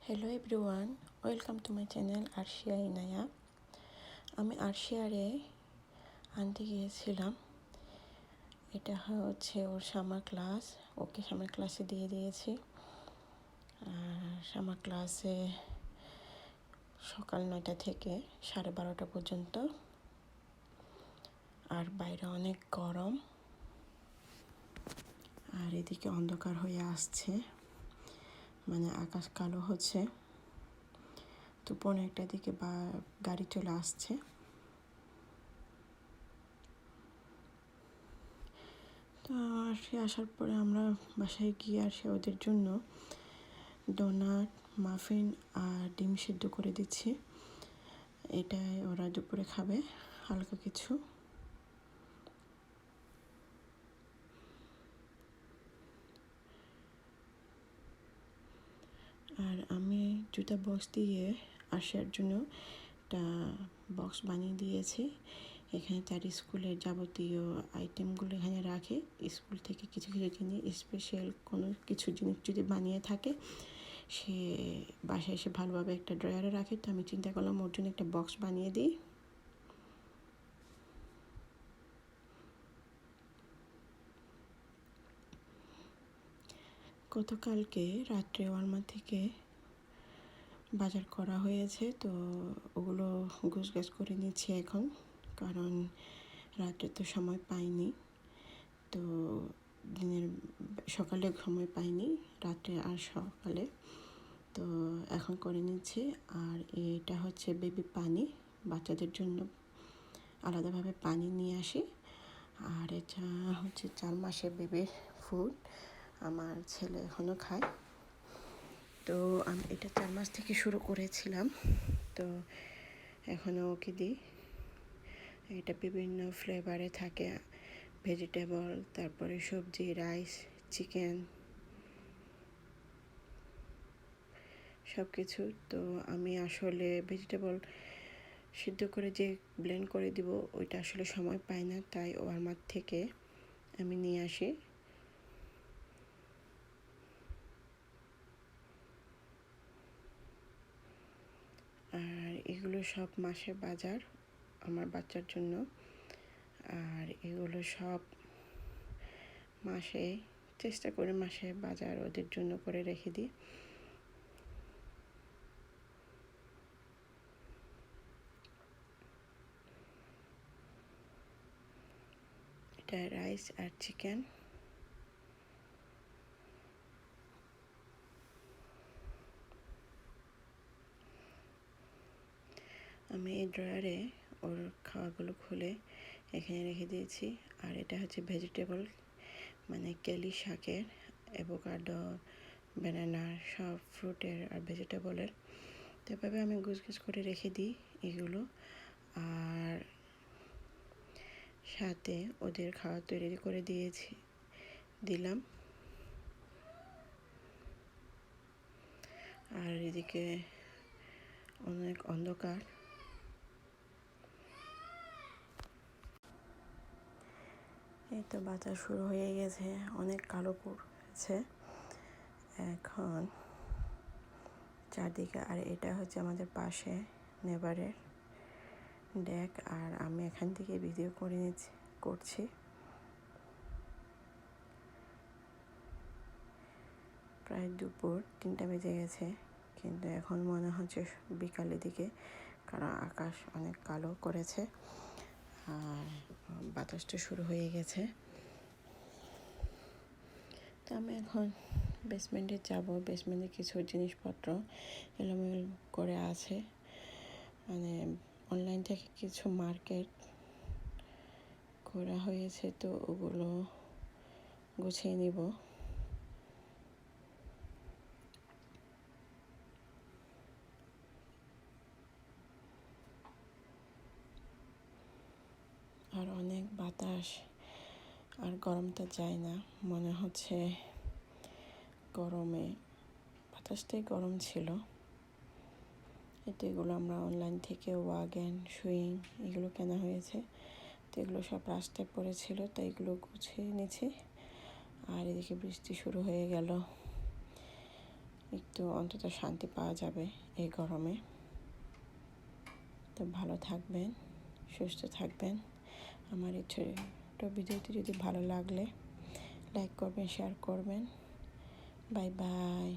Hello everyone, welcome to my channel Arshia Inaya. আমি আরশিয়ারে আনতে গিয়েছিলাম। এটা হচ্ছে ওর সামার ক্লাস। ওকে সামার ক্লাসে দিয়ে দিয়েছি। আর সামার ক্লাসে সকাল 9টা থেকে 12:30 পর্যন্ত। আর বাইরে অনেক গরম, আর এদিকে অন্ধকার হয়ে আসছে, মানে আকাশ কালো হচ্ছে। তো 1:15টার দিকে গাড়ি চলে আসছে। তো আসার পরে আমরা বাসায় গিয়ে ওদের জন্য ডোনাট, মাফিন আর ডিম সিদ্ধ করে দিচ্ছি। এটাই ওরা দুপুরে খাবে, হালকা কিছু। আর আমি জুতা বক্স দিয়ে আসার জন্য একটা বক্স বানিয়ে দিয়েছি। এখানে তার স্কুলের যাবতীয় আইটেমগুলো এখানে রাখে। স্কুল থেকে কিছু কিছু জিনিস, স্পেশাল কোনো কিছু জিনিস যদি বানিয়ে থাকে, সে বাসায় এসে ভালোভাবে একটা ড্রয়ারে রাখে। তো আমি চিন্তা করলাম ওর জন্য একটা বক্স বানিয়ে দিই। গতকালকে রাত্রে ওয়ালমার্ট থেকে বাজার করা হয়েছে, তো ওগুলো গোছগাছ করে নিচ্ছি এখন, কারণ রাত্রে তো সময় পাইনি। তো সকালে সময় পাইনি, রাত্রে আর সকালে। তো এখন করে নিচ্ছি। আর এটা হচ্ছে বেবি পানি, বাচ্চাদের জন্য আলাদাভাবে পানি নিয়ে আসি। আর এটা হচ্ছে 4 মাসের বেবির ফুড, আমার ছেলে এখনও খায়। তো আমি এটা 4 মাস থেকে শুরু করেছিলাম, তো এখনও ওকে দিই। এটা বিভিন্ন ফ্লেভারে থাকে, ভেজিটেবল, তারপরে সবজি, রাইস, চিকেন, সব কিছু। তো আমি আসলে ভেজিটেবল সিদ্ধ করে যে ব্লেন্ড করে দিব, ওইটা আসলে সময় পাই না, তাই ওয়ালমার্ট থেকে আমি নিয়ে আসি। আর এগুলো সব মাসের বাজার আমার বাচ্চার জন্য। আর এগুলো সব মাসে চেষ্টা করে মাসে বাজার ওদের জন্য করে রেখে দিই। এটা রাইস আর চিকেন। আমি এই ড্রয়ারে ওর খাওয়াগুলো খুলে এখানে রেখে দিয়েছি। আর এটা হচ্ছে ভেজিটেবল, মানে কেলি শাকের, অ্যাভোকাডো, ব্যানানা, সব ফ্রুটের আর ভেজিটেবলের। তো এভাবে আমি গুছগুছ করে রেখে দিই এগুলো। আর সাথে ওদের খাওয়া তৈরি করে দিলাম। আর এদিকে অনেক অন্ধকার। এই তো বাজার শুরু হয়ে গেছে, অনেক কালো পড়েছে এখন চারদিকে। আর এটা হচ্ছে আমাদের পাশে নেবারের ডেক, আর আমি এখান থেকে ভিডিও করছি। প্রায় দুপুর 3টা বেজে গেছে, কিন্তু এখন মনে হচ্ছে বিকালের দিকে, কারণ আকাশ অনেক কালো করেছে আর বাতাসটা শুরু হয়ে গেছে। তো আমি এখন বেসমেন্টে যাব। বেসমেন্টে কিছু জিনিসপত্র এলোমেলো করে আছে, মানে অনলাইন থেকে কিছু মার্কেট করা হয়েছে, তো ওগুলো গুছিয়ে নিব। আর অনেক বাতাস, আর গরমটা যায় না, মনে হচ্ছে গরমে বাতাসটাই গরম ছিল। এগুলো আমরা অনলাইন থেকে ওয়াগন, সুইং এগুলো কেনা হয়েছে। তো এগুলো সব রাস্তায় পড়েছিল, তাই এগুলো গুছিয়ে নিয়েছি। আর এদিকে বৃষ্টি শুরু হয়ে গেল। একটু অন্তত শান্তি পাওয়া যাবে এই গরমে। তো ভালো থাকবেন, সুস্থ থাকবেন। আমার এই ছোট ভিডিওটি যদি ভালো লাগলে লাইক করবেন, শেয়ার করবেন। Bye bye.